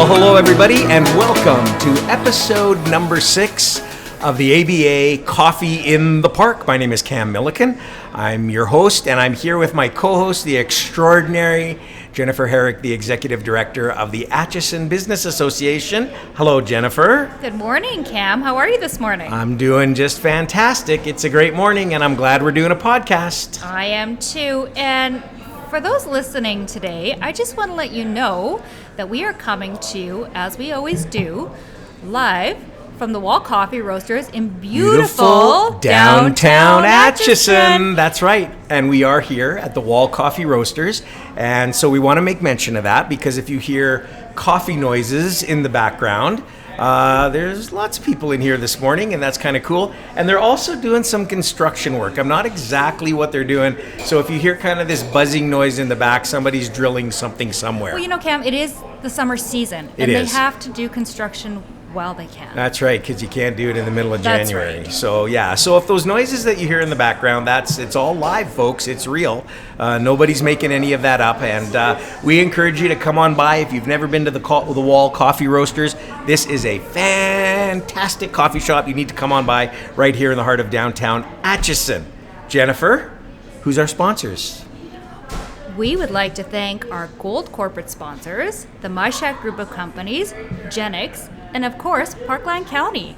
hello, everybody, and welcome to episode number 6 of the ABA Coffee in the Park. My name is Cam Milliken. I'm your host, and I'm here with my co-host, the extraordinary Jennifer Herrick, the Executive Director of the Atchison Business Association. Hello, Jennifer. Good morning, Cam. How are you this morning? I'm doing just fantastic. It's a great morning, and I'm glad we're doing a podcast. I am too. And for those listening today, I just want to let you know that we are coming to you, as we always do, live from the Wall Coffee Roasters in beautiful downtown Atchison. That's right. And we are here at the Wall Coffee Roasters. And so we want to make mention of that because if you hear coffee noises in the background, there's lots of people in here this morning, and that's kind of cool. And they're also doing some construction work. I'm not exactly what they're doing. So if you hear kind of this buzzing noise in the back, somebody's drilling something somewhere. Well, you know, Cam, it is the summer season. It is. They have to do construction while they can. That's right, because you can't do it in the middle of January. That's right. So yeah, so if those noises that you hear in the background, it's all live, folks. It's real. Nobody's making any of that up, and we encourage you to come on by if you've never been to the Wall Coffee Roasters. This is a fantastic coffee shop. You need to come on by right here in the heart of downtown Atchison. Jennifer, who's our sponsors? We would like to thank our gold corporate sponsors, the MyShack Group of Companies, Genix, and of course, Parkland County.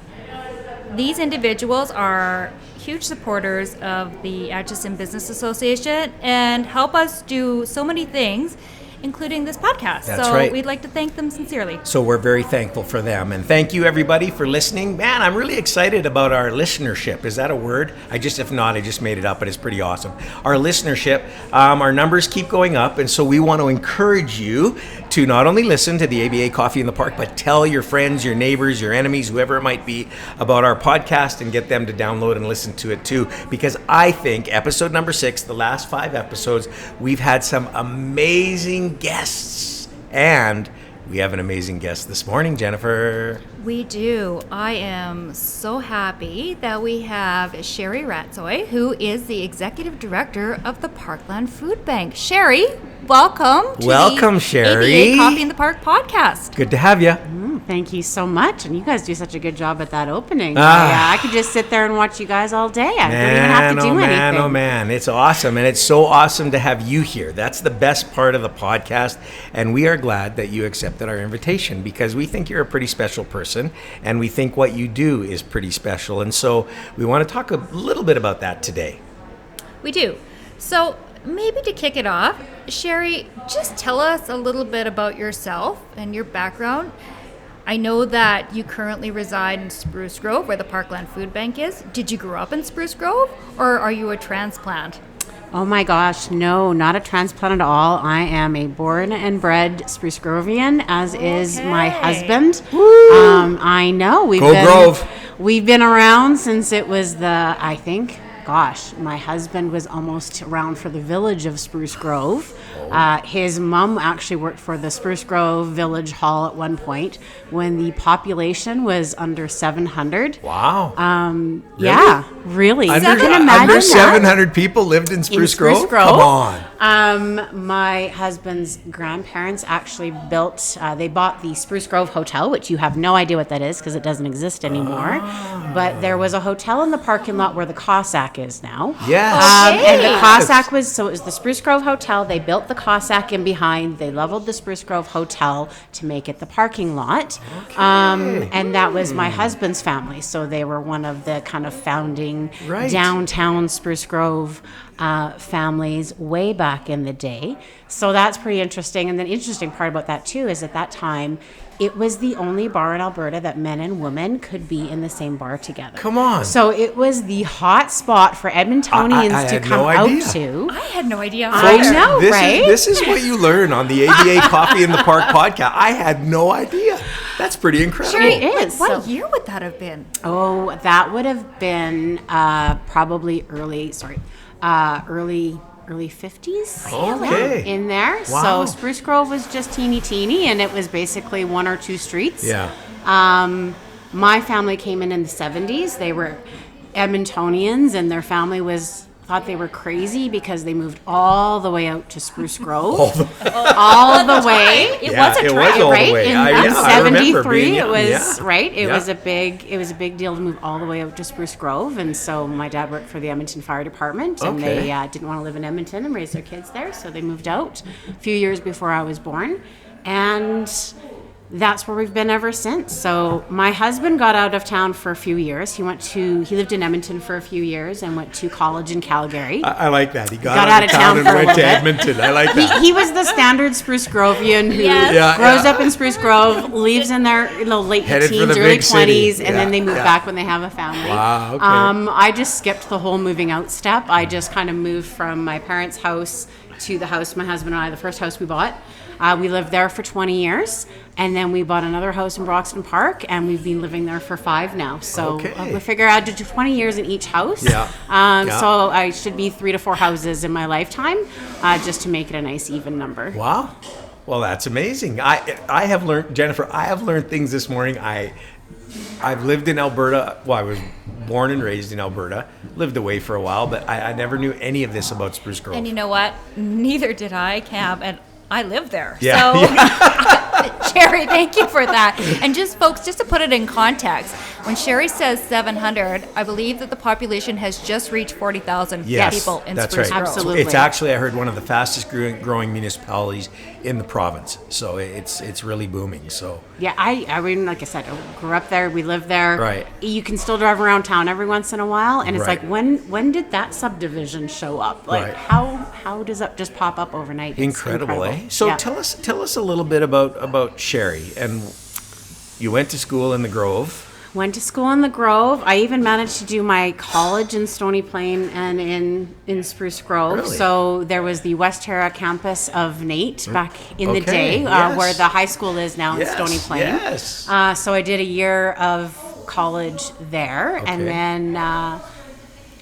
These individuals are huge supporters of the Atchison Business Association and help us do so many things, including this podcast. That's so right. We'd like to thank them sincerely. So we're very thankful for them. And thank you, everybody, for listening. Man, I'm really excited about our listenership. Is that a word? If not, I just made it up, but it's pretty awesome. Our listenership, our numbers keep going up. And so we want to encourage you to not only listen to the ABA Coffee in the Park, but tell your friends, your neighbors, your enemies, whoever it might be, about our podcast and get them to download and listen to it too. Because I think episode number 6, the last 5 episodes, we've had some amazing guests, and we have an amazing guest this morning, Jennifer. We do. I am so happy that we have Sheri Ratsoy, who is the Executive Director of the Parkland Food Bank. Sheri, welcome to Welcome, the Sheri. ABA Coffee in the Park podcast. Good to have you. Thank you so much. And you guys do such a good job at that opening. I could just sit there and watch you guys all day. I don't even have to do anything. Oh, man. It's awesome. And it's so awesome to have you here. That's the best part of the podcast. And we are glad that you accepted our invitation because we think you're a pretty special person. And we think what you do is pretty special. And so we want to talk a little bit about that today. We do. So maybe to kick it off, Sheri, just tell us a little bit about yourself and your background. I know that you currently reside in Spruce Grove, where the Parkland Food Bank is. Did you grow up in Spruce Grove, or are you a transplant? Oh my gosh, no, not a transplant at all. I am a born and bred Spruce Grovian, as is my husband. I know. We've been around since it was my husband was almost around for the village of Spruce Grove. His mom actually worked for the Spruce Grove Village Hall at one point when the population was under 700. Wow. Really? Yeah, really. Under 700 people lived in Spruce Grove? Come on. My husband's grandparents actually they bought the Spruce Grove Hotel, which you have no idea what that is because it doesn't exist anymore. But there was a hotel in the parking lot where the Cossack is now. Yes. And the Cossack it was the Spruce Grove Hotel. They built the Cossack in behind. They leveled the Spruce Grove Hotel to make it the parking lot. Okay. And that was my husband's family. So they were one of the kind of founding downtown Spruce Grove families way back in the day. So that's pretty interesting. And the interesting part about that too is at that time, it was the only bar in Alberta that men and women could be in the same bar together. Come on. So it was the hot spot for Edmontonians to come out to. I had no idea. I know, right? This is what you learn on the ABA Coffee in the Park podcast. I had no idea. That's pretty incredible. Sure it is. What year would that have been? Oh, that would have been probably early 50s. Okay. In there. Wow. So Spruce Grove was just teeny, and it was basically 1 or 2 streets. Yeah. My family came in the 70s. They were Edmontonians, and their family was thought they were crazy because they moved all the way out to Spruce Grove. all the way. It was a trek, right? In '73, it was right. It was a big deal to move all the way out to Spruce Grove, and so my dad worked for the Edmonton Fire Department, and they didn't want to live in Edmonton and raise their kids there, so they moved out a few years before I was born, and that's where we've been ever since. So my husband got out of town for a few years. He lived in Edmonton for a few years and went to college in Calgary. I like that. He got out of town and went to Edmonton. I like that. He was the standard Spruce Grovian who grows up in Spruce Grove, leaves in their late teens, early 20s, and then they move back when they have a family. Wow, okay. I just skipped the whole moving out step. I just kind of moved from my parents' house to the house my husband and I, the first house we bought. We lived there for 20 years, and then we bought another house in Broxton Park, and we've been living there for 5 now. So we figure I did 20 years in each house. So I should be 3 to 4 houses in my lifetime, just to make it a nice even number. Wow. Well, that's amazing. I have learned, Jennifer, I have learned things this morning. I've lived in Alberta. Well, I was born and raised in Alberta, lived away for a while, but I never knew any of this about Spruce Grove. And you know what? Neither did I, Cam, and I live there. Yeah. So, Sheri, thank you for that. And just, folks, just to put it in context, when Sheri says 700, I believe that the population has just reached 40,000 people in Spruce Grove. Absolutely. It's actually, I heard, one of the fastest growing municipalities in the province. So it's really booming. So yeah, I mean, like I said, I grew up there. We live there. Right. You can still drive around town every once in a while, and it's like, when did that subdivision show up? Like, how does that just pop up overnight? Incredible, eh? So tell us a little bit about Sheri. And you went to school in the Grove. Went to school in the Grove. I even managed to do my college in Stony Plain and in Spruce Grove. Really? So there was the West Terra campus of NAIT back in the day, where the high school is now in Stony Plain. Yes. So I did a year of college there, and then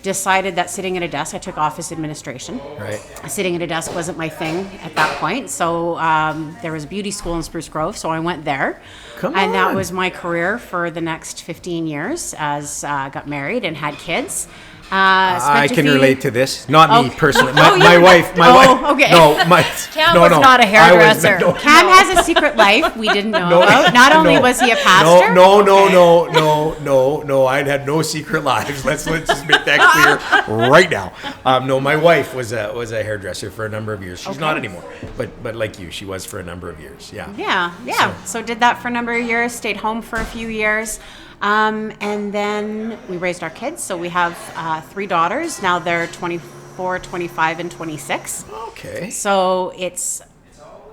decided that sitting at a desk, I took office administration. Right. Sitting at a desk wasn't my thing at that point. So there was a beauty school in Spruce Grove, so I went there. And that was my career for the next 15 years as I got married and had kids. I can relate to this. Not me personally. My wife. Okay. No, Cam was not a hairdresser. Cam has a secret life we didn't know about. Not only was he a pastor. No. I had no secret lives. Let's just make that clear right now. No, my wife was a hairdresser for a number of years. She's not anymore, but like you, she was for a number of years. Yeah. So did that for a number of years. Stayed home for a few years. And then we raised our kids. So we have 3 daughters. Now they're 24, 25, and 26. Okay. So it's,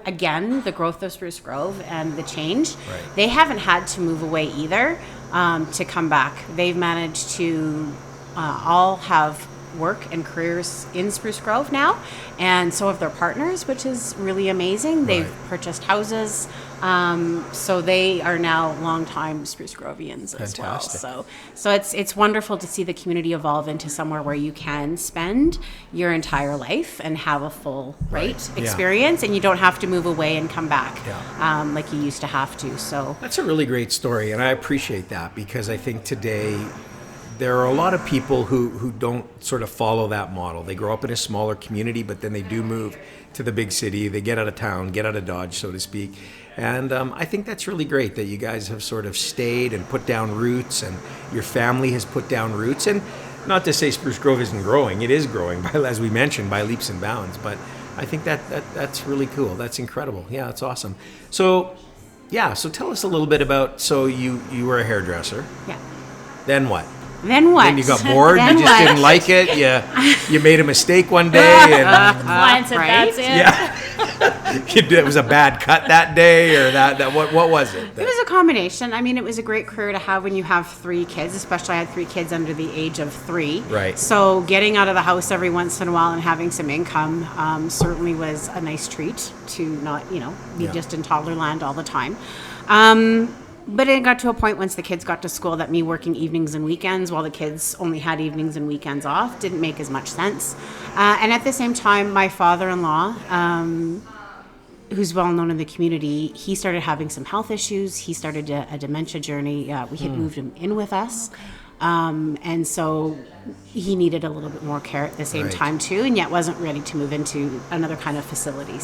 again, the growth of Spruce Grove and the change. Right. They haven't had to move away either to come back. They've managed to all have work and careers in Spruce Grove now, and so have their partners, which is really amazing. They've purchased houses, so they are now longtime Spruce Grovians as well. So it's wonderful to see the community evolve into somewhere where you can spend your entire life and have a full experience, and you don't have to move away and come back like you used to have to. So that's a really great story, and I appreciate that, because I think today there are a lot of people who don't sort of follow that model. They grow up in a smaller community, but then they do move to the big city. They get out of town, get out of Dodge, so to speak. And I think that's really great that you guys have sort of stayed and put down roots, and your family has put down roots. And not to say Spruce Grove isn't growing. It is growing, as we mentioned, by leaps and bounds. But I think that's really cool. That's incredible. Yeah, that's awesome. So tell us a little bit about, so you were a hairdresser. Yeah. Then what? Then what? Then you got bored. You just didn't like it. You made a mistake one day, and client said that's it. Yeah, it was a bad cut that day, or that. What was it? It was a combination. I mean, it was a great career to have when you have 3 kids. Especially, I had 3 kids under the age of 3. Right. So getting out of the house every once in a while and having some income certainly was a nice treat to not, be just in toddler land all the time. But it got to a point once the kids got to school that me working evenings and weekends while the kids only had evenings and weekends off didn't make as much sense. And at the same time, my father-in-law, who's well known in the community, he started having some health issues. He started a dementia journey. We had moved him in with us. And so he needed a little bit more care at the same time too, and yet wasn't ready to move into another kind of facility.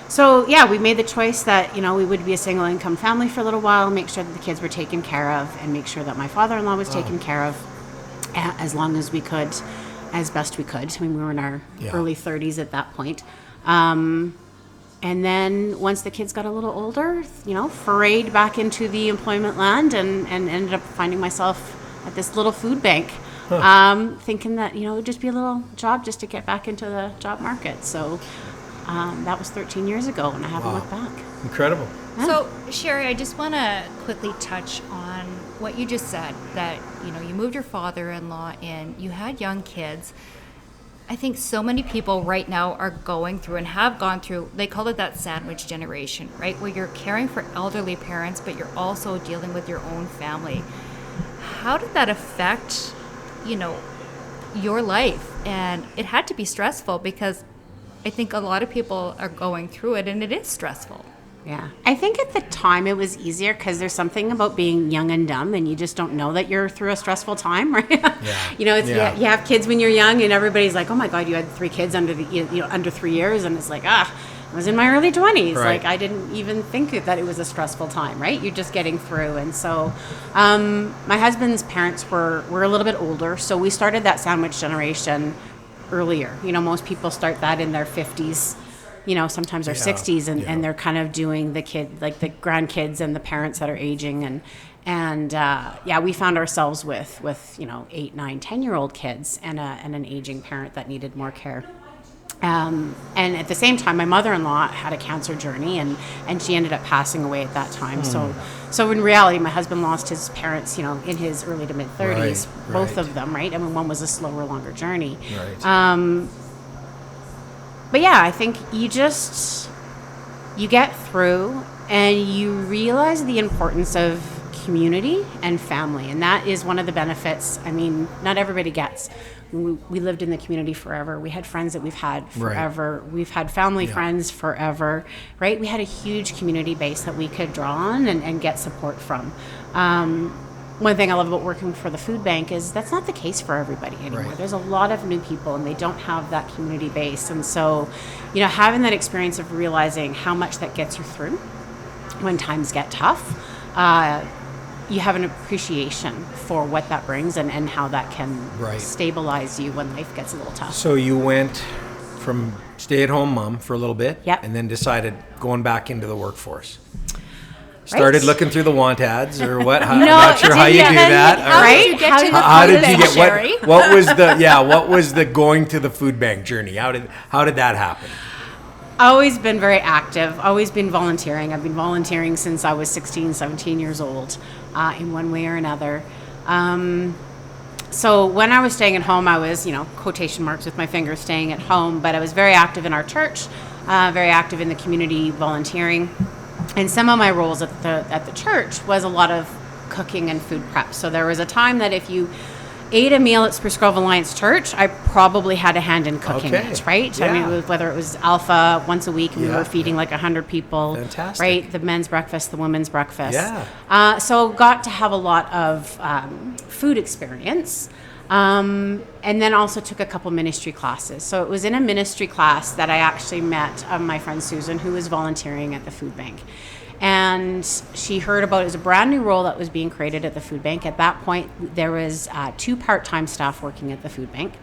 So yeah, we made the choice that, we would be a single income family for a little while, make sure that the kids were taken care of, and make sure that my father-in-law was taken care of as long as we could, as best we could. I mean, we were in our early 30s at that point. And then once the kids got a little older, forayed back into the employment land and ended up finding myself at this little food bank, thinking that, it would just be a little job just to get back into the job market. So that was 13 years ago, and I haven't looked back. Incredible. Yeah. So, Sheri, I just want to quickly touch on what you just said, that, you moved your father-in-law in, you had young kids. I think so many people right now are going through and have gone through, they call it that sandwich generation, right? Where you're caring for elderly parents, but you're also dealing with your own family. How did that affect, your life? And it had to be stressful, because I think a lot of people are going through it, and it is stressful. Yeah. I think at the time it was easier because there's something about being young and dumb, and you just don't know that you're through a stressful time, right? You you have kids when you're young, and everybody's like, oh my God, you had 3 kids under 3 years. And it's like, I was in my early 20s. Right. Like, I didn't even think that it was a stressful time, right? You're just getting through. And so my husband's parents were a little bit older. So we started that sandwich generation earlier. Most people start that in their 50s. Sometimes they're 60s, and they're kind of doing the grandkids and the parents that are aging. And we found ourselves with 8, 9, 10-year-old kids and an aging parent that needed more care. And at the same time, my mother-in-law had a cancer journey, and she ended up passing away at that time. So in reality, my husband lost his parents, in his early to mid-30s, both of them, right? I mean, one was a slower, longer journey. Right. But yeah, I think you get through and you realize the importance of community and family. And that is one of the benefits, not everybody gets. We lived in the community forever. We had friends that we've had forever. Right. We've had family friends forever, right? We had a huge community base that we could draw on and get support from. One thing I love about working for the food bank is that's not the case for everybody anymore. Right. There's a lot of new people, and they don't have that community base. And so, having that experience of realizing how much that gets you through when times get tough, you have an appreciation for what that brings and how that can stabilize you when life gets a little tough. So you went from stay-at-home mom for a little bit, and then decided going back into the workforce. Started looking through the want ads or what? I'm not sure how you do that. How did you get to what was the going to the food bank journey? How did that happen? Always been very active, always been volunteering. I've been volunteering since I was 16, 17 years old, in one way or another. So when I was staying at home, I was, quotation marks with my fingers, staying at home, but I was very active in our church, very active in the community volunteering. And some of my roles at the church was a lot of cooking and food prep. So there was a time that if you ate a meal at Spruce Grove Alliance Church, I probably had a hand in cooking it, right? Yeah. Whether it was Alpha once a week, and we were feeding 100 people. Fantastic. Right? The men's breakfast, the women's breakfast. Yeah. So got to have a lot of food experience. And then also took a couple ministry classes. So it was in a ministry class that I actually met my friend Susan, who was volunteering at the food bank. And she heard about it was a brand new role that was being created at the food bank. At that point, there was 2 part-time staff working at the food bank.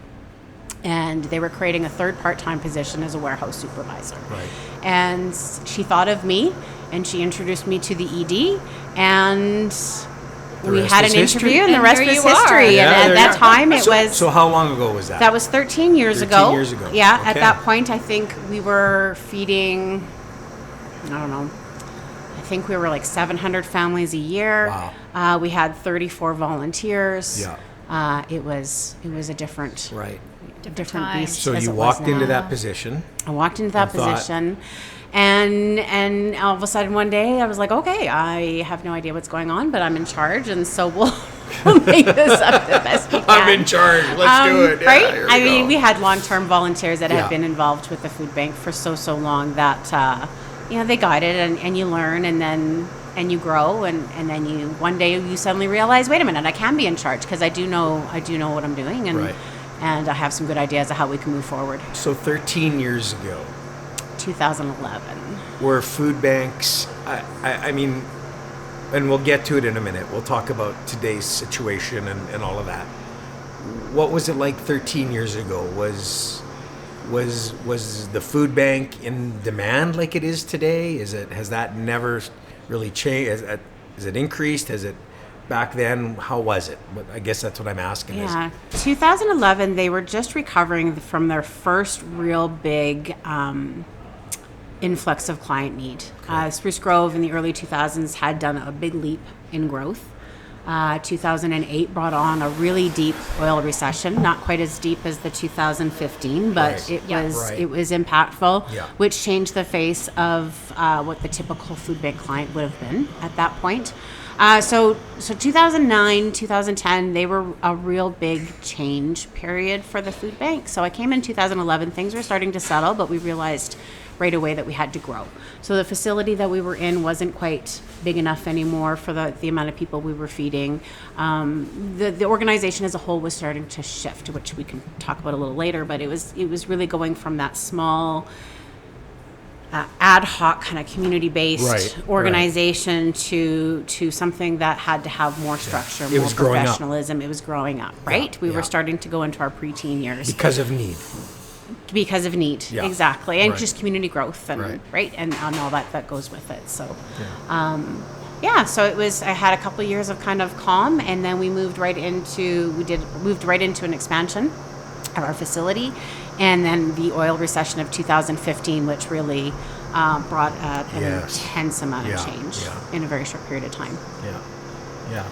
And they were creating a 3rd part-time position as a warehouse supervisor. Right. And she thought of me, and she introduced me to the ED, and we had an interview, and the rest was history. And at that time, it was... So how long ago was that? That was 13 years ago. 13 years ago. Yeah, okay. At that point, I think we were feeding, I don't know, I think we were 700 families a year. Wow. We had 34 volunteers. Yeah. It was a different beast. So you walked into that position. I walked into that position. And all of a sudden one day I was like, okay, I have no idea what's going on, but I'm in charge, and so we'll make this up the best we can. I'm in charge. Let's do it. Right? I mean, we had long-term volunteers that had been involved with the food bank for so long that, they guided and you learn, and and you grow, and then you one day you suddenly realize, wait a minute, I can be in charge because I do know what I'm doing, and Right. and I have some good ideas of how we can move forward. So 13 years ago, 2011. were food banks, I mean, and we'll get to it in a minute. We'll talk about today's situation and all of that. What was it like 13 years ago? Was the food bank in demand like it is today? Has that never really changed? Has it increased? Has it back then? How was it? But I guess that's what I'm asking. Yeah, 2011. They were just recovering from their first real big influx of client need. Spruce Grove in the early 2000s had done a big leap in growth. 2008 brought on a really deep oil recession, not quite as deep as the 2015, but Right. it was impactful, Yeah. which changed the face of what the typical food bank client would have been at that point. So 2009, 2010, they were a real big change period for the food bank. So I came in 2011, things were starting to settle, but we realized right away that we had to grow. So the facility that we were in wasn't quite big enough anymore for the amount of people we were feeding. The organization as a whole was starting to shift, which we can talk about a little later, but it was really going from that small ad hoc kind of community-based Right, organization to something that had to have more structure, It more was growing up. professionalism. It was growing up, right? We yeah. were starting to go into our preteen years Because of need. because of need, Yeah. exactly, and Right. just community growth and Right. and all that goes with it. So, so it was. I had a couple of years of kind of calm, and then we moved right into an expansion of our facility, and then the oil recession of 2015, which really brought an Yes. intense amount of Yeah, change yeah. in a very short period of time. Yeah.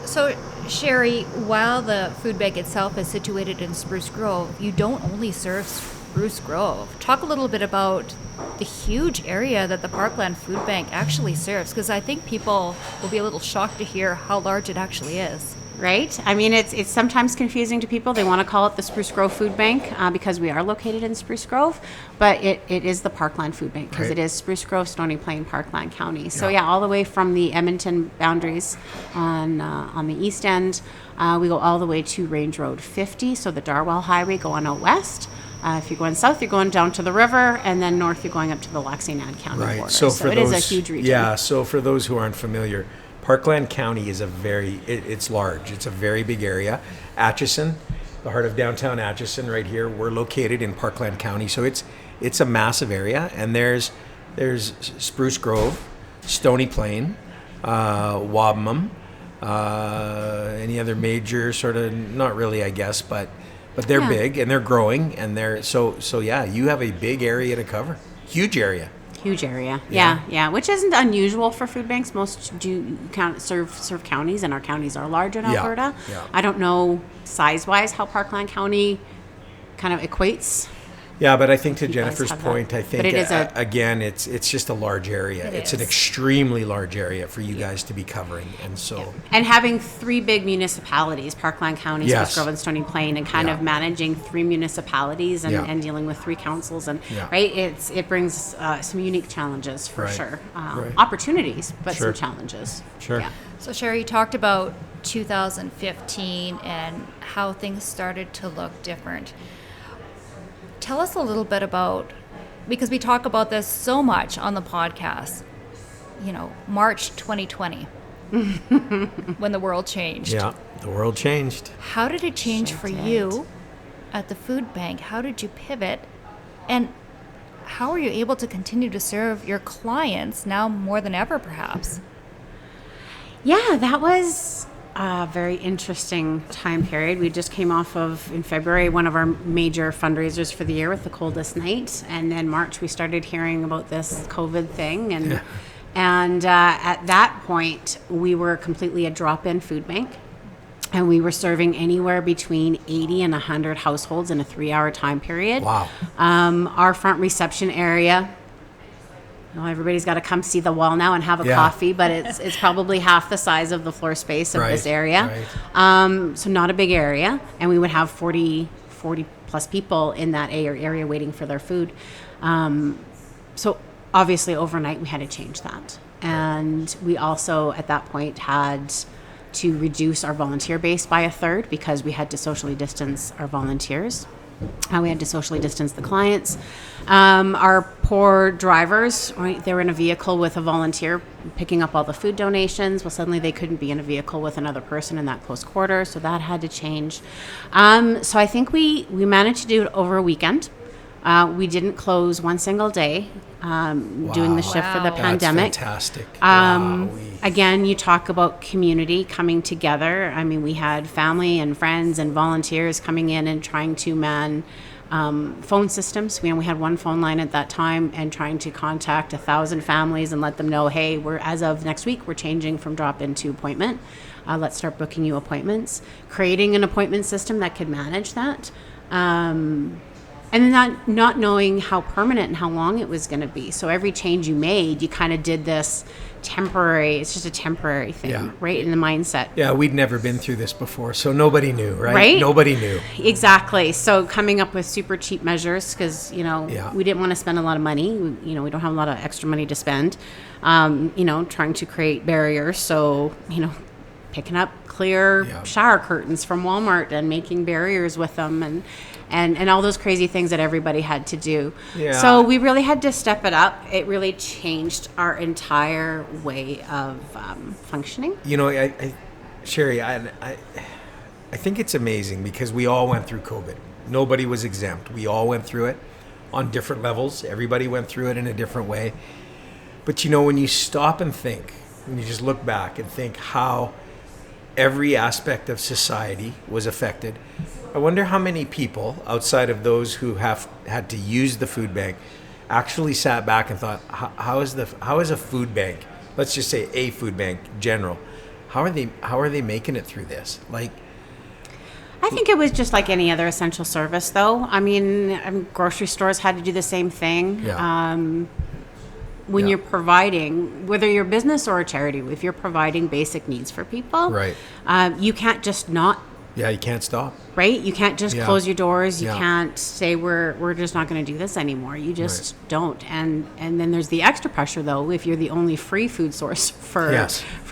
So, Sheri, while the food bank itself is situated in Spruce Grove, you don't only serve Spruce Grove. Talk a little bit about the huge area that the Parkland Food Bank actually serves, because I think people will be a little shocked to hear how large it actually is. Right? I mean, it's sometimes confusing to people. They want to call it the Spruce Grove Food Bank because we are located in Spruce Grove, but it is the Parkland Food Bank because Right. it is Spruce Grove, Stony Plain, Parkland County. So Yeah. all the way from the Edmonton boundaries on the east end, we go all the way to Range Road 50, so the Darwell Highway going out west. If you're going south, you're going down to the river, and then north, you're going up to the Lac-Saint-Anne County Right. border. So for it those, is a huge region. Yeah. So for those who aren't familiar, Parkland County is it's large. It's a very big area. Atchison, the heart of downtown Atchison, right here. We're located in Parkland County, so it's a massive area. And there's Spruce Grove, Stony Plain, Wabanum, any other major sort of, not really, I guess, but they're Yeah. big and they're growing, and they're so yeah. You have a big area to cover, huge area. Huge area. Yeah. Yeah, which isn't unusual for food banks. Most do serve counties, and our counties are large in Yeah, Alberta. yeah. I don't know size-wise how Parkland County kind of equates. Yeah, but I think to guys Jennifer's have that. point, I think But it is again, it's just a large area. It It's an is. extremely large area for you guys to be covering, and so And having three big municipalities, Parkland County, Yes. Spruce Grove, and Stony Plain, and kind Yeah. of managing three municipalities and, Yeah. and dealing with three councils, and Yeah. right, it brings some unique challenges for Right. sure. Right. Opportunities, but Sure. some challenges. Sure. Yeah. So, Sheri, you talked about 2015 and how things started to look different. Tell us a little bit about, because we talk about this so much on the podcast, March 2020, when the world changed. yeah, the world changed. How did it change Sure for did. you at the food bank? How did you pivot? And how are you able to continue to serve your clients now more than ever, perhaps? Yeah, that was a very interesting time period. We just came off of, in February, one of our major fundraisers for the year with the coldest night. And then March, we started hearing about this COVID thing. And at that point, we were completely a drop-in food bank. And we were serving anywhere between 80 and 100 households in a 3-hour time period. Wow. Our front reception area, everybody's got to come see the wall now and have a Yeah. coffee, but it's probably half the size of the floor space of this Right, area. So not a big area, and we would have 40 plus people in that area waiting for their food. So obviously overnight we had to change that. And we also, at that point, had to reduce our volunteer base by a third because we had to socially distance our volunteers. We had to socially distance the clients. Our poor drivers, right, they were in a vehicle with a volunteer picking up all the food donations. Well, suddenly they couldn't be in a vehicle with another person in that close quarter, so that had to change. So I think we managed to do it over a weekend. We didn't close one single day doing the shift for the Wow. pandemic. That's fantastic. Again, you talk about community coming together. I mean, we had family and friends and volunteers coming in and trying to man phone systems. We only had one phone line at that time, and trying to contact 1,000 families and let them know, hey, we're, as of next week, we're changing from drop-in to appointment. Let's start booking you appointments. Creating an appointment system that could manage that. And then not knowing how permanent and how long it was going to be. So every change you made, you kind of did this temporary, it's just a temporary thing, right, in the mindset. Yeah, we'd never been through this before, so nobody knew, right? Right? Nobody knew. Exactly. So coming up with super cheap measures, because, we didn't want to spend a lot of money. We don't have a lot of extra money to spend, trying to create barriers. So, picking up clear shower curtains from Walmart and making barriers with them and all those crazy things that everybody had to do. Yeah. So we really had to step it up. It really changed our entire way of functioning. Sheri, I think it's amazing because we all went through COVID. Nobody was exempt. We all went through it on different levels. Everybody went through it in a different way. But when you stop and think, when you just look back and think how every aspect of society was affected, I wonder how many people outside of those who have had to use the food bank actually sat back and thought, how is a food bank, let's just say a food bank general, how are they making it through this? Like, I think it was just like any other essential service, though. I mean, grocery stores had to do the same thing. Yeah. When you're providing, whether you're a business or a charity, if you're providing basic needs for people, right, you can't just not. Yeah, you can't stop. Right? You can't just close your doors. You Yeah. can't say we're just not going to do this anymore. You just don't. And then there's the extra pressure, though, if you're the only free food source for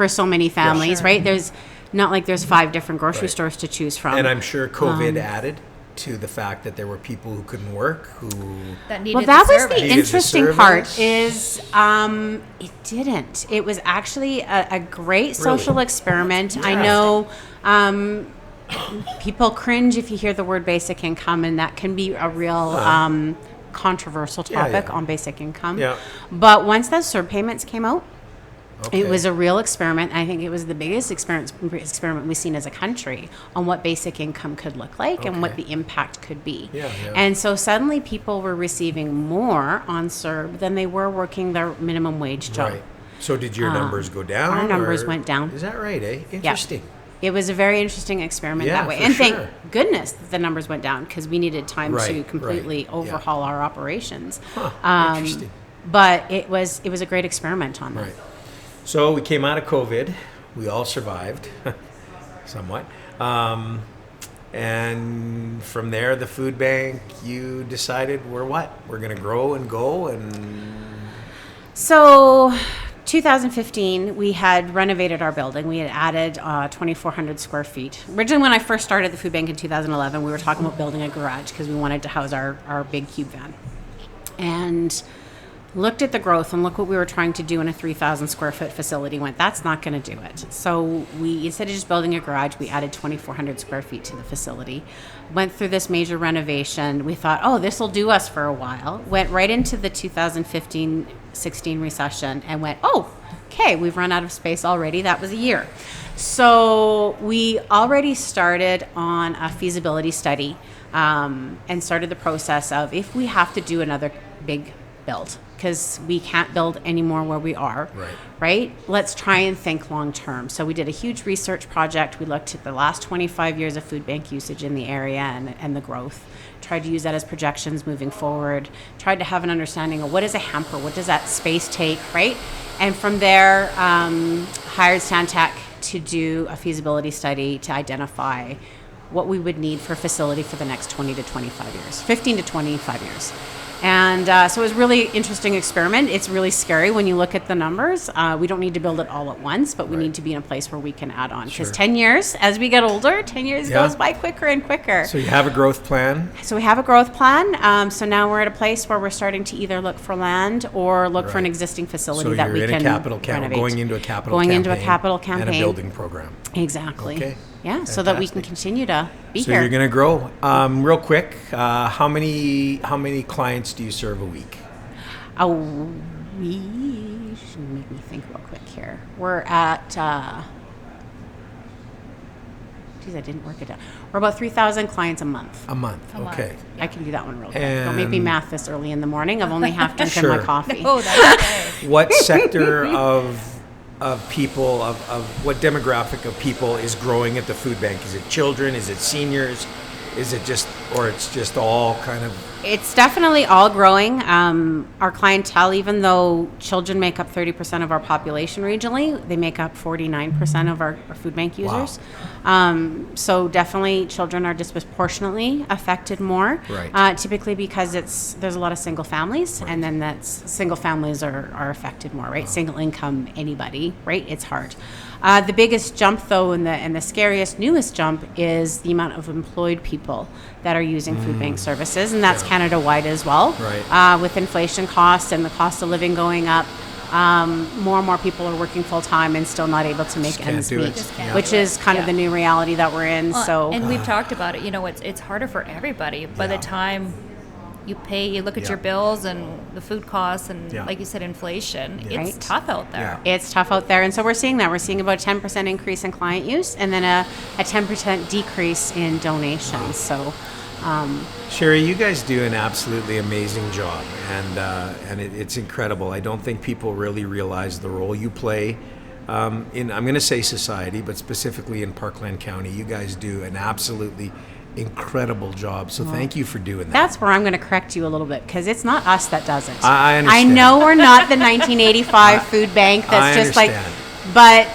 so many families, right? There's not like there's 5 different grocery stores to choose from. And I'm sure COVID added to the fact that there were people who couldn't work, that needed well, that the was service. the interesting part is it didn't. It was actually a great social experiment. Yeah. I know people cringe if you hear the word basic income, and that can be a real controversial topic on basic income. Yeah. But once those CERB payments came out, Okay. it was a real experiment. I think it was the biggest experiment we've seen as a country on what basic income could look like and what the impact could be. Yeah. And so suddenly people were receiving more on CERB than they were working their minimum wage job. Right. So did your numbers go down? Our numbers or- went down. Is that right, eh? Interesting. It was a very interesting experiment Yeah, that way. for And sure. thank goodness the numbers went down because we needed time Right, to completely right, overhaul our operations. Huh, interesting. But it was a great experiment on that. Right. So we came out of COVID. We all survived, somewhat. And from there, the food bank, you decided we're going to grow and go and... So 2015, we had renovated our building. We had added 2,400 square feet. Originally, when I first started the food bank in 2011, we were talking about building a garage because we wanted to house our big cube van. And looked at the growth and look what we were trying to do in a 3,000 square foot facility, went, that's not going to do it. So we, instead of just building a garage, we added 2,400 square feet to the facility. Went through this major renovation. We thought, oh, this will do us for a while. Went right into the 2015-16 recession and went, oh, okay, we've run out of space already. That was a year. So we already started on a feasibility study and started the process of if we have to do another big build, because we can't build anymore where we are, right? Let's try and think long term. So we did a huge research project. We looked at the last 25 years of food bank usage in the area and the growth. Tried to use that as projections moving forward. Tried to have an understanding of what is a hamper, what does that space take, right? And from there, hired Stantec to do a feasibility study to identify what we would need for a facility for the next 20 to 25 years, 15 to 25 years. And so it was a really interesting experiment. It's really scary when you look at the numbers. We don't need to build it all at once, but we need to be in a place where we can add on. Because 10 years, as we get older, 10 years goes by quicker and quicker. So you have a growth plan? So we have a growth plan. So now we're at a place where we're starting to either look for land or look for an existing facility that we can renovate. Going into a capital campaign. And a building program. Exactly. Okay. Yeah, Fantastic. so that we can continue to be So here. you're going to grow. Real quick, how many clients do you serve a week? Make me think real quick here. We're at, I didn't work it out. We're about 3,000 clients a month. A month, okay. I can do that one real quick. Don't make me math this early in the morning. I've only half drinking my coffee. Oh, that's okay. What sector of people, of what demographic of people is growing at the food bank? Is it children? Is it seniors? Is it just, or it's just all kind of? It's definitely all growing. Our clientele, even though children make up 30% of our population regionally, they make up 49% of our food bank users. Wow. So definitely children are disproportionately affected more. Right. Typically because there's a lot of single families, and then single families are affected more, right? Wow. Single income, anybody, right? It's hard. The biggest jump, though, and the scariest, newest jump is the amount of employed people that are using food bank services, and that's Canada-wide as well. Right. With inflation costs and the cost of living going up, more and more people are working full-time and still not able to make ends meet, which is kind of the new reality that we're in. And we've talked about it. It's harder for everybody. By the time you pay, you look at your bills and the food costs and, like you said, inflation. It's tough out there. Yeah. It's tough out there. And so we're seeing that. We're seeing about a 10% increase in client use and then a 10% decrease in donations. So, Sheri, you guys do an absolutely amazing job, and it's incredible. I don't think people really realize the role you play in, I'm going to say society, but specifically in Parkland County. You guys do an absolutely incredible job, so thank you for doing that. That's where I'm going to correct you a little bit, because it's not us that does it. I understand. I know we're not the 1985 food bank that's just understand. but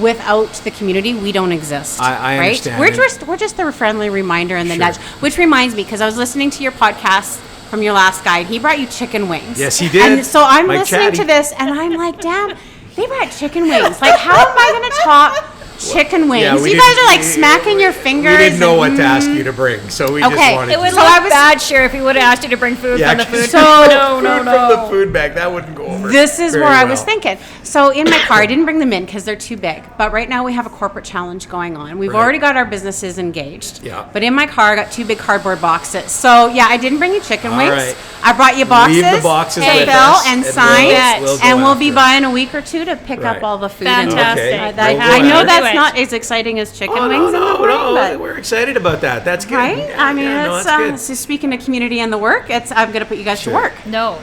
without the community, we don't exist. I right? understand. We're just the friendly reminder and the nudge, which reminds me, because I was listening to your podcast from your last guy, and he brought you chicken wings. Yes, he did. And so I'm listening to this, and I'm like, damn, they brought chicken wings. Like, how am I going to talk chicken wings? Yeah, you guys are like smacking your fingers. We didn't know what to ask you to bring, so we just wanted it would to. look bad, Sheri, if we would have asked you to bring food from the food. From the food bank, that wouldn't go over. This is where I was thinking. So in my car, I didn't bring them in because they're too big. But right now we have a corporate challenge going on. We've already got our businesses engaged. Yeah. But in my car, I got 2 big cardboard boxes. So yeah, I didn't bring you chicken wings. Right. I brought you boxes. Leave the boxes to with fill us, and sign, we'll be after. by in a week or 2 to pick up all the food. Fantastic. Okay. I know that's not as exciting as chicken wings in the morning, but we're excited about that. That's good. right? Yeah, I mean, that's good. so speaking of community and the work, I'm going to put you guys to work. No.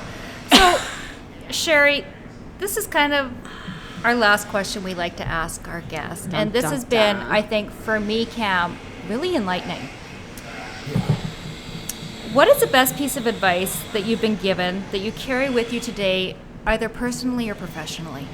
So, Sheri, this is kind of our last question we like to ask our guests. And this has been, I think, for me, Cam, really enlightening. What is the best piece of advice that you've been given that you carry with you today, either personally or professionally?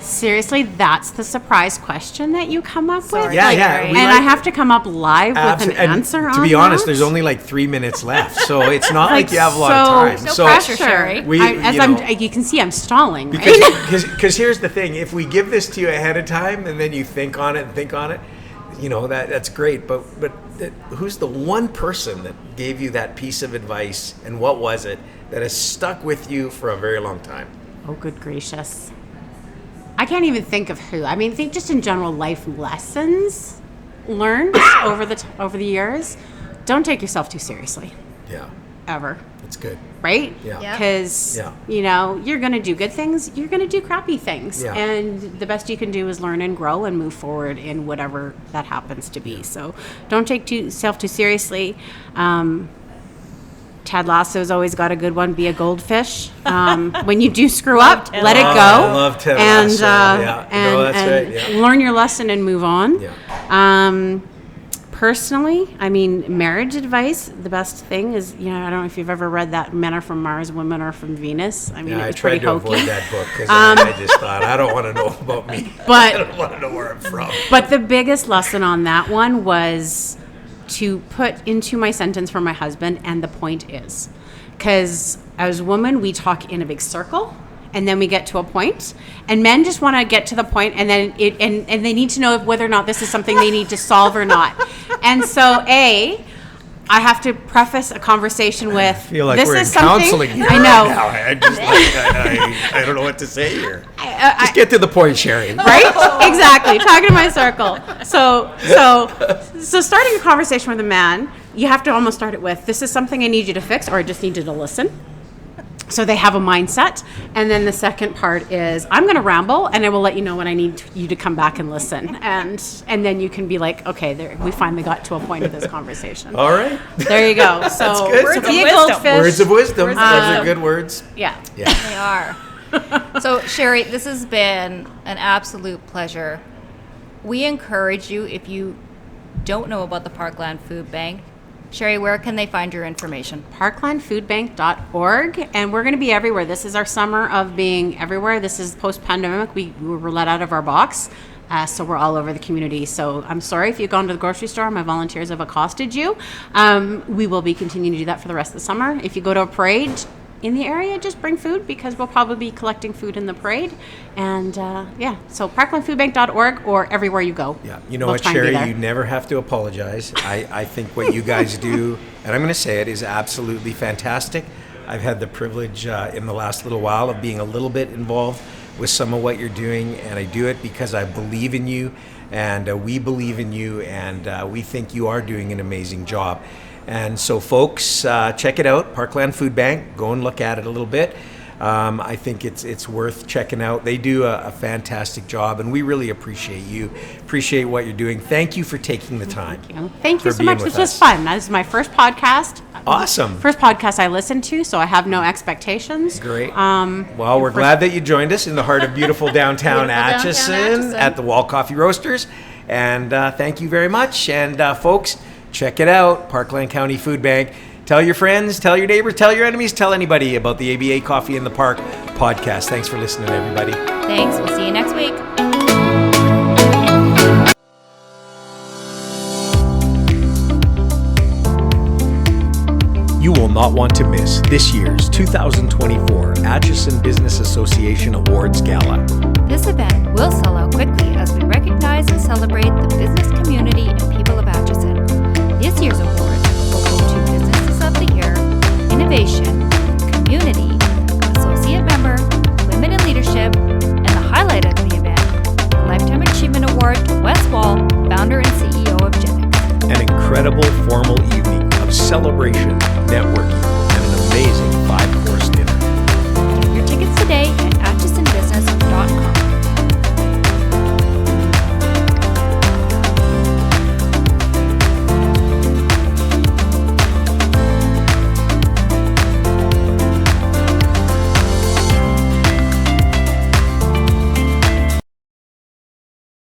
Seriously, that's the surprise question that you come up with? Yeah. And I have to come up live with an answer on to be honest, that? there's only like 3 minutes left, so it's not like you have a lot of time. No pressure, Sheri. You can see I'm stalling, right? Because here's the thing: if we give this to you ahead of time, and then you think on it, that's great. But who's the one person that gave you that piece of advice, and what was it that has stuck with you for a very long time? Oh, good gracious. I can't even think of who. I mean, think just in general life lessons learned over the years. Don't take yourself too seriously. Yeah. Ever. That's good. Right? Yeah. Because, you're going to do good things. You're going to do crappy things. Yeah. And the best you can do is learn and grow and move forward in whatever that happens to be. So don't take yourself too seriously. Ted Lasso's always got a good one. Be a goldfish. When you do screw up, let it go. I love Ted Lasso. And learn your lesson and move on. Yeah. Personally, I mean, marriage advice, the best thing is, I don't know if you've ever read that Men Are From Mars, Women Are From Venus. I mean, it's pretty hokey. I tried to avoid that book because I just thought, I don't want to know about me. But, I don't want to know where I'm from. But the biggest lesson on that one was to put into my sentence for my husband, and the point is, because as women, we talk in a big circle, and then we get to a point, and men just want to get to the point, and then and they need to know whether or not this is something they need to solve or not. And so, I have to preface a conversation with, I feel like this we're is in something counseling here I know. right now. I don't know what to say here. Just get to the point, Sheri. Right? Exactly. Talking to my circle. So starting a conversation with a man, you have to almost start it with, this is something I need you to fix, or I just need you to listen. So they have a mindset. And then the second part is, I'm going to ramble, and I will let you know when I need you to come back and listen. And then you can be like, okay, there, we finally got to a point of this conversation. All right. There you go. So, That's good. Words of be a wisdom. goldfish. Words of wisdom. Those wisdom. are good words. Yeah. Yeah. They are. So, Sheri, this has been an absolute pleasure. We encourage you, if you don't know about the Parkland Food Bank, Sheri, where can they find your information? Parklandfoodbank.org, and we're going to be everywhere. This is our summer of being everywhere. This is post-pandemic. We were let out of our box, so we're all over the community. So I'm sorry if you've gone to the grocery store and my volunteers have accosted you. We will be continuing to do that for the rest of the summer. If you go to a parade in the area, just bring food, because we'll probably be collecting food in the parade. And so parklandfoodbank.org, or everywhere you go. Yeah, you know We'll what, try and be Sheri, there. you never have to apologize. I think what you guys do, and I'm going to say it, is absolutely fantastic. I've had the privilege in the last little while of being a little bit involved with some of what you're doing, and I do it because I believe in you, and we believe in you, and we think you are doing an amazing job. And so, folks, check it out, Parkland Food Bank. Go and look at it a little bit. I think it's worth checking out. They do a fantastic job, and we really appreciate you, appreciate what you're doing. Thank you for taking the time. Thank you for so much. being with This was us. fun. This is my first podcast. Awesome. First podcast I listened to, so I have no expectations. Great. Well, we're glad that you joined us in the heart of beautiful downtown Atchison at the Wall Coffee Roasters. And thank you very much. And folks, check it out, Parkland County Food Bank. Tell your friends, tell your neighbors, tell your enemies, tell anybody about the ABA Coffee in the Park podcast. Thanks for listening, everybody. Thanks. We'll see you next week. You will not want to miss this year's 2024 Atchison Business Association Awards Gala. This event will sell out quickly as we recognize and celebrate the business community and people of Atchison. This year's awards will go to Businesses of the Year, Innovation, Community, Associate Member, Women in Leadership, and the highlight of the event, the Lifetime Achievement Award to Wes Wall, founder and CEO of Genix. An incredible formal evening of celebration, networking, and an amazing 5-course dinner. Get your tickets today at atchisonbusiness.com.